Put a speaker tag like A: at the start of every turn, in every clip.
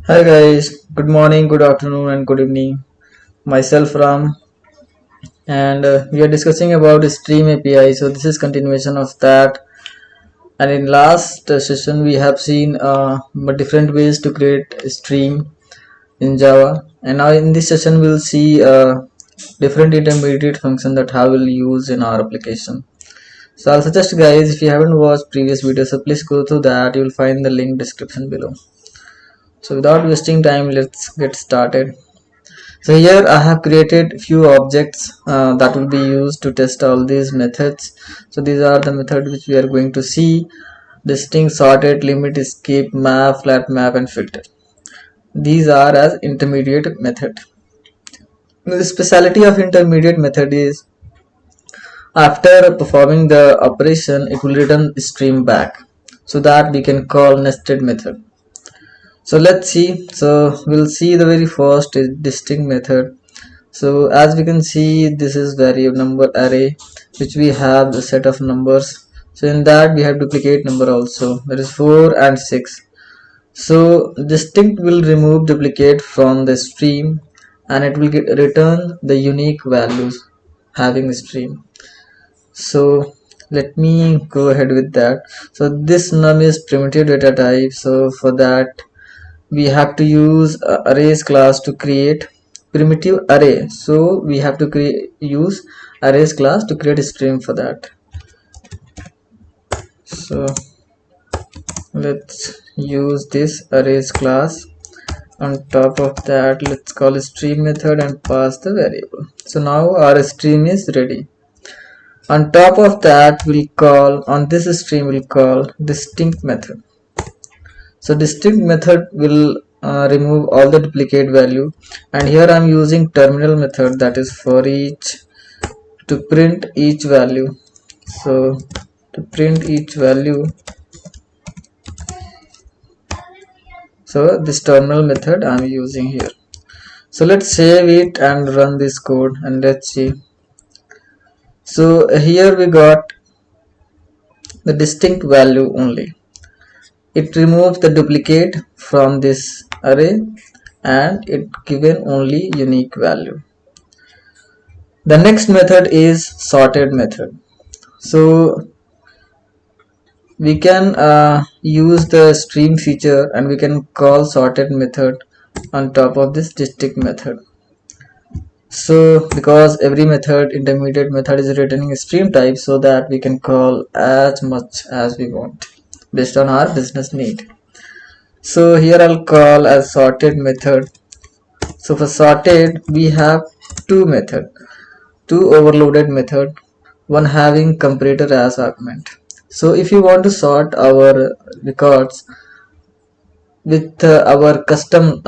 A: Hi guys, good morning, good afternoon, and good evening. Myself Ram, and we are discussing about Stream API. So this is continuation of that. And in last session, we have seen different ways to create a stream in Java. And now in this session, we'll see different intermediate function that how we'll use in our application. So I'll suggest guys, if you haven't watched previous videos, so please go through that. You'll find the link description below. So without wasting time, let's get started. So here I have created few objects that will be used to test all these methods. So these are the methods which we are going to see: distinct, sorted, limit, escape, map, flat map, and filter. These are as intermediate method. The speciality of intermediate method is after performing the operation, it will return stream back, so that we can call nested method. So let's see. So we'll see the very first is distinct method. So as we can see, this is variable number array which we have a set of numbers. So in that we have duplicate number also, that is 4 and 6. So distinct will remove duplicate from the stream and it will return the unique values having stream. So let me go ahead with that. So this num is primitive data type. So for that we have to use arrays class to create primitive array. So we have to use arrays class to create a stream for that. So let's use this arrays class. On top of that, let's call a stream method and pass the variable. So now our stream is ready. On top of that, we'll call on this stream we'll call distinct method. So distinct method will remove all the duplicate value, and here I'm using terminal method, that is for each, to print each value. So to print each value, so this terminal method I'm using here. So let's save it and run this code and let's see. So here we got the distinct value only. It removes the duplicate from this array and it given only unique value. The next method is sorted method. So we can use the stream feature and we can call sorted method on top of this distinct method. So because every method, intermediate method, is returning a stream type, so that we can call as much as we want based on our business need. So here I'll call as sorted method. So for sorted we have two method, two overloaded method, one having comparator as argument. So if you want to sort our records with our custom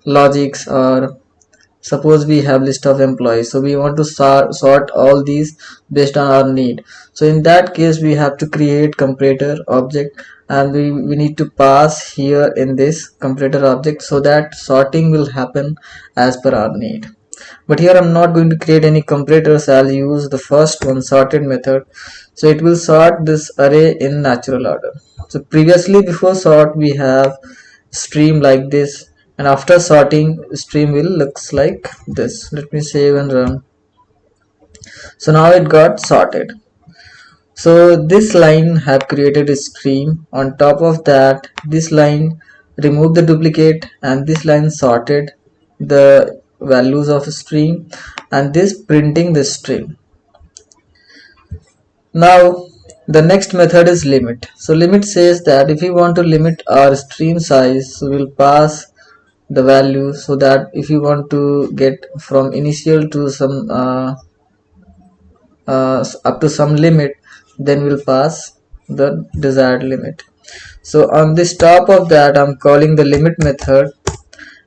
A: logics, or suppose we have list of employees, so we want to sort all these based on our need. So in that case we have to create comparator object, and we need to pass here in this comparator object, so that sorting will happen as per our need. But here I'm not going to create any comparators. I'll use the first one, sorted method. So it will sort this array in natural order. So previously, before sort, we have stream like this, and after sorting, stream will looks like this. Let me save and run. So now it got sorted. So this line have created a stream. On top of that, this line remove the duplicate, and this line sorted the values of a stream, and this printing the stream. Now the next method is limit. So limit says that if we want to limit our stream size, so we'll pass the value, so that if you want to get from initial to some up to some limit, then we'll pass the desired limit. So on this top of that, I'm calling the limit method,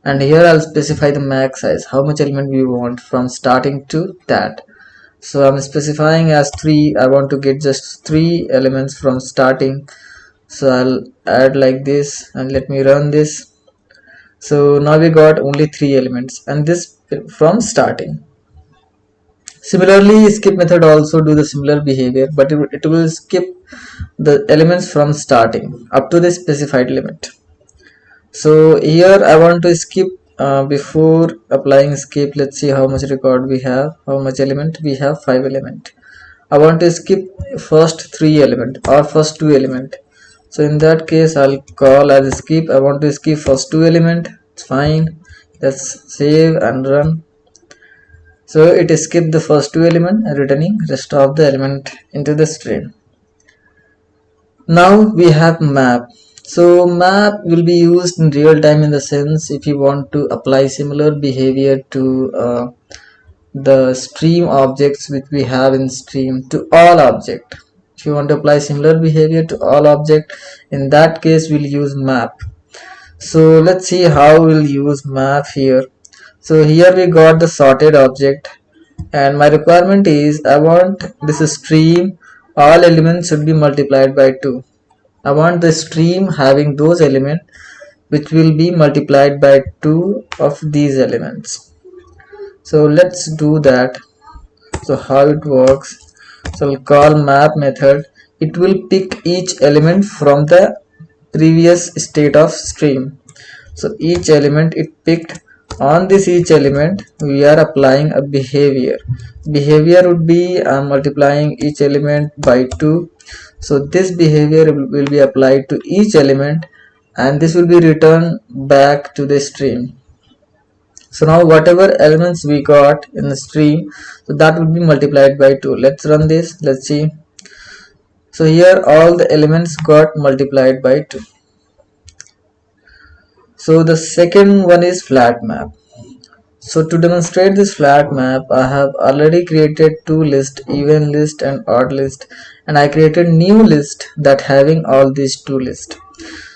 A: and here I'll specify the max size, how much element we want from starting to that. So I'm specifying as 3. I want to get just 3 elements from starting, so I'll add like this and let me run this. So now we got only 3 elements, and this from starting. Similarly, skip method also do the similar behavior, but it will skip the elements from starting up to the specified limit. So here I want to skip before applying skip. Let's see how much record we have, how much element we have. 5 element. I want to skip first 3 element or first 2 element. So in that case I'll call as skip. I want to skip first 2 element. It's fine. Let's save and run. So it skipped the first 2 element and returning rest of the element into the stream. Now we have map. So map will be used in real time in the sense if you want to apply similar behavior to the stream objects which we have in stream to all object. If you want to apply similar behavior to all object, in that case we'll use map. So let's see how we'll use map here. So here we got the sorted object, and my requirement is I want this stream all elements should be multiplied by 2. I want the stream having those elements which will be multiplied by 2 of these elements. So let's do that. So how it works, so I'll call map method. It will pick each element from the previous state of stream. So each element it picked, on this each element we are applying a behavior. Behavior would be multiplying each element by 2. So this behavior will be applied to each element and this will be returned back to the stream. So now whatever elements we got in the stream, so that will be multiplied by 2. Let's run this. Let's see. So here all the elements got multiplied by 2. So the second one is flat map. So to demonstrate this flat map, I have already created two lists, even list and odd list, and I created new list that having all these two lists.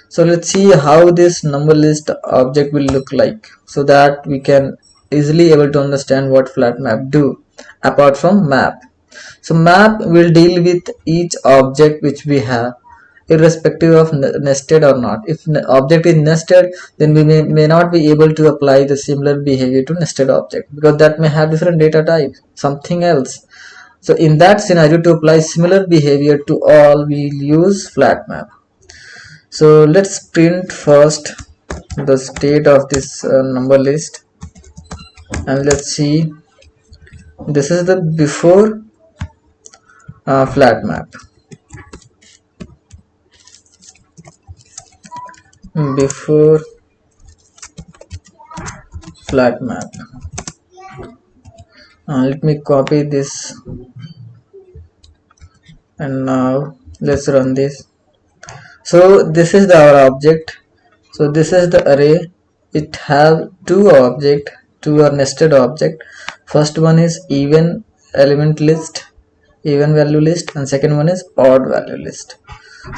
A: So let's see how this number list object will look like, so that we can easily able to understand what flat map do apart from map. So map will deal with each object which we have, irrespective of nested or not. If object is nested, then we may not be able to apply the similar behavior to nested object because that may have different data type, something else. So in that scenario, to apply similar behavior to all, we'll use flat map. So let's print first the state of this number list, and let's see, this is the before flat map. Before flat map. Let me copy this, and now let's run this. So this is our object. So this is the array. It have two object, two are nested object. First one is even element list, even value list, and second one is odd value list.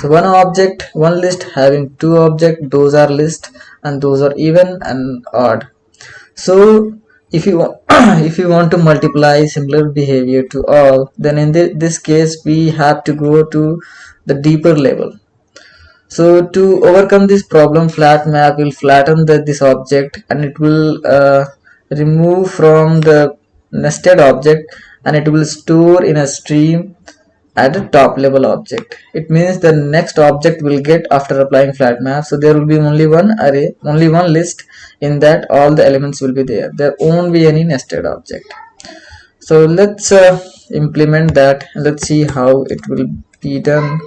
A: So one object, one list having two object, those are list and those are even and odd. So if you if you want to multiply similar behavior to all, then in this case we have to go to the deeper level. So to overcome this problem, flat map will flatten this object and it will remove from the nested object and it will store in a stream at a top level object. It means the next object will get after applying flat map. So there will be only one array, only one list, in that all the elements will be there. There won't be any nested object. So let's implement that and let's see how it will be done.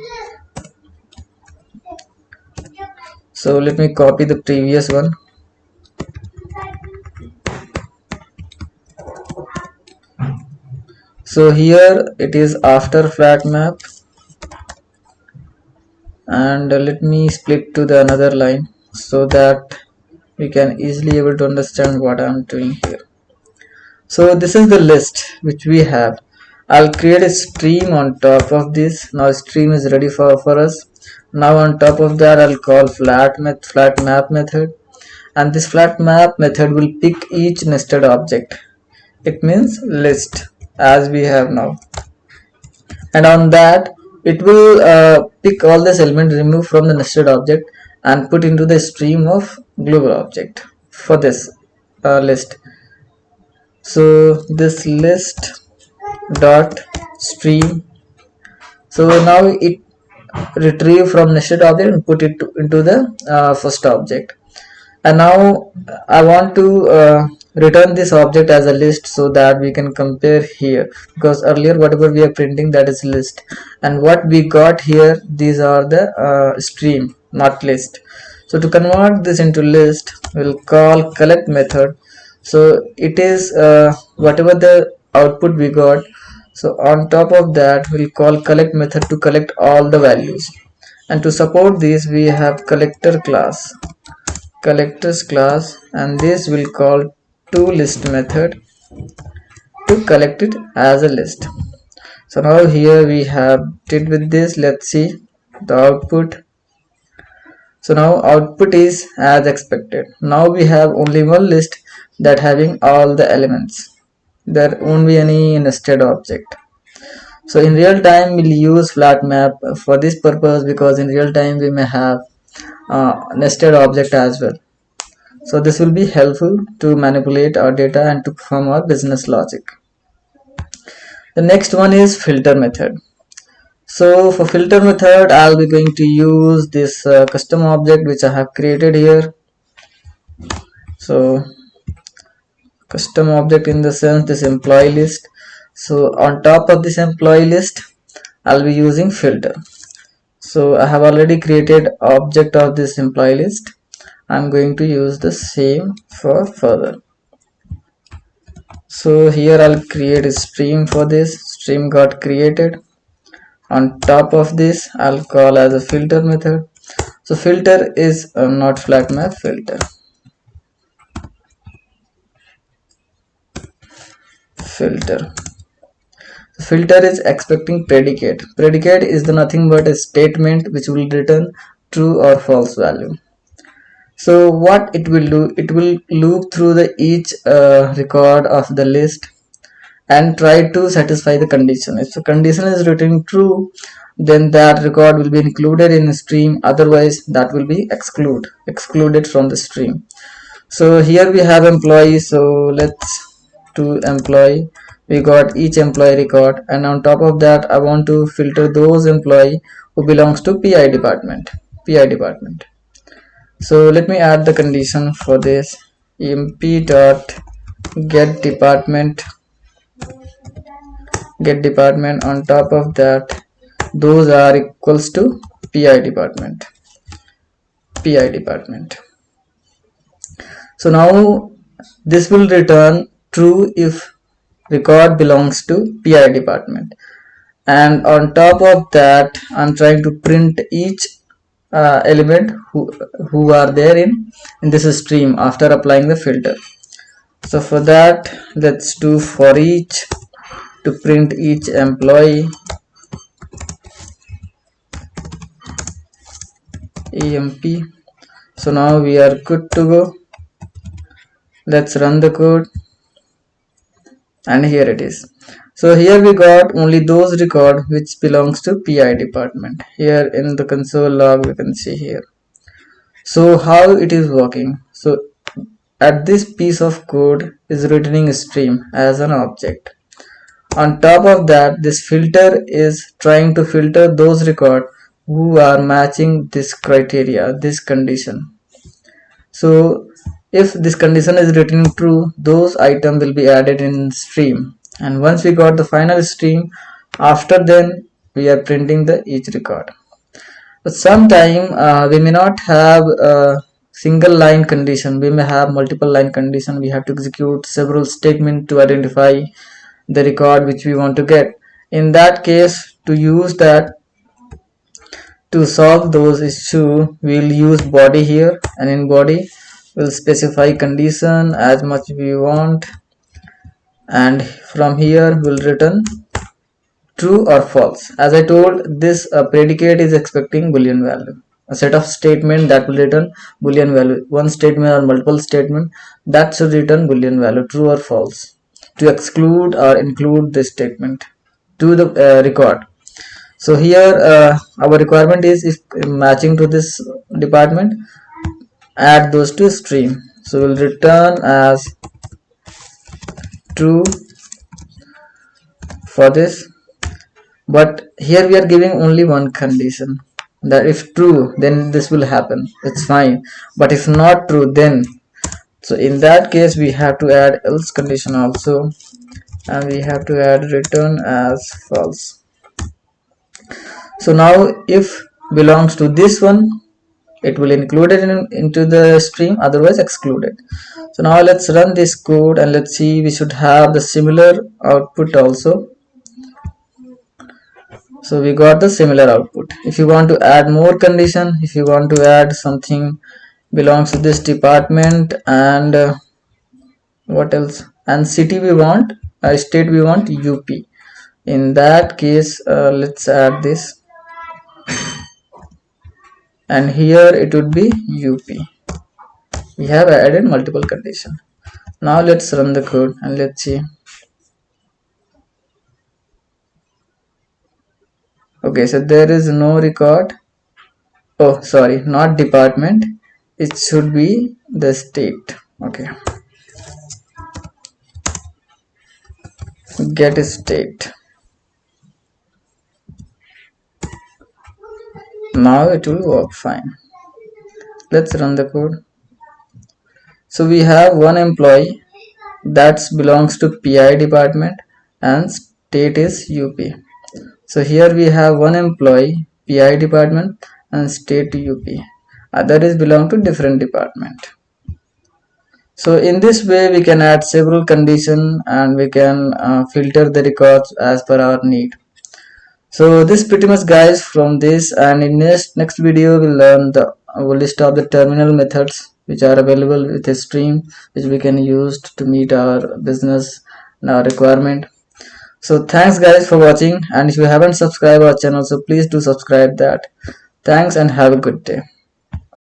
A: So let me copy the previous one. So here it is after flat map, and let me split to the another line so that we can easily able to understand what I am doing here. So this is the list which we have. I'll create a stream on top of this. Now stream is ready for us. Now on top of that I'll call flat map method, and this flat map method will pick each nested object. It means list as we have now, and on that it will pick all this element removed from the nested object and put into the stream of global object for this list. So this list dot stream, so now it retrieve from nested object and put it into the first object. And now I want to return this object as a list so that we can compare here, because earlier whatever we are printing, that is list, and what we got here, these are the stream, not list. So to convert this into list, we'll call collect method. So it is whatever the output we got, so on top of that we'll call collect method to collect all the values. And to support this, we have collectors class, and this will call toList method to collect it as a list. So now here we have did with this. Let's see the output. So now output is as expected. Now we have only one list that having all the elements. There won't be any nested object. So in real time we'll use flat map for this purpose, because in real time we may have nested object as well. So this will be helpful to manipulate our data and to perform our business logic. The next one is filter method. So for filter method, I'll be going to use this custom object which I have created here. So custom object in the sense this employee list. So on top of this employee list, I'll be using filter. So I have already created object of this employee list. I'm going to use the same for further. So here I'll create a stream for this. Stream got created. On top of this, I'll call as a filter method. So filter is not flat map filter. Filter. Filter is expecting predicate. Predicate is the nothing but a statement which will return true or false value. So what it will do, it will loop through the each record of the list and try to satisfy the condition. If the condition is written true, then that record will be included in the stream, otherwise that will be excluded from the stream. So here we have employee, so let's do employee. We got each employee record, and on top of that I want to filter those employee who belongs to PI department. So let me add the condition for this. Emp dot get department. On top of that, those are equals to PI department. So now this will return true if record belongs to PI department. And on top of that, I'm trying to print each element who are there in this stream after applying the filter. So for that, let's do for each to print each employee. Emp. So now we are good to go. Let's run the code, and here it is. So here we got only those record which belongs to PI department. Here in the console log we can see here. So how it is working? So at this piece of code is returning a stream as an object. On top of that, this filter is trying to filter those record who are matching this criteria, this condition. So if this condition is written true, those items will be added in stream, and once we got the final stream, after then we are printing the each record. But sometime we may not have a single line condition, we may have multiple line condition. We have to execute several statements to identify the record which we want to get. In that case, to use that, to solve those issues, we'll use body here, and in body we'll specify condition as much we want, and from here we'll return true or false. As I told, this predicate is expecting boolean value, a set of statement that will return boolean value. One statement or multiple statement that should return boolean value, true or false, to exclude or include this statement to the record. So here our requirement is, if matching to this department, add those to stream. So we'll return as true for this, but here we are giving only one condition. that if true, then this will happen, it's fine. But if not true, then, so in that case we have to add else condition also, and we have to add return as false. So now if belongs to this one, it will include it into the stream, otherwise excluded. So now let's run this code and let's see, we should have the similar output also. So we got the similar output. If you want to add more condition, if you want to add something belongs to this department, and what else, and city we want, state we want UP, in that case let's add this, and here it would be UP. We have added multiple condition. Now let's run the code and let's see. Okay, so there is no record. Oh, sorry, not department. It should be the state. Okay. Get state. Now it will work fine. Let's run the code. So we have one employee that belongs to PI department and state is UP. So here we have one employee PI department and state UP. Others belong to different department. So in this way we can add several conditions and we can filter the records as per our need. So this pretty much guys from this, and in next video we'll learn the list of the terminal methods which are available with a stream, which we can use to meet our business and our requirement. So thanks guys for watching, and if you haven't subscribed our channel, so please do subscribe that. Thanks and have a good day.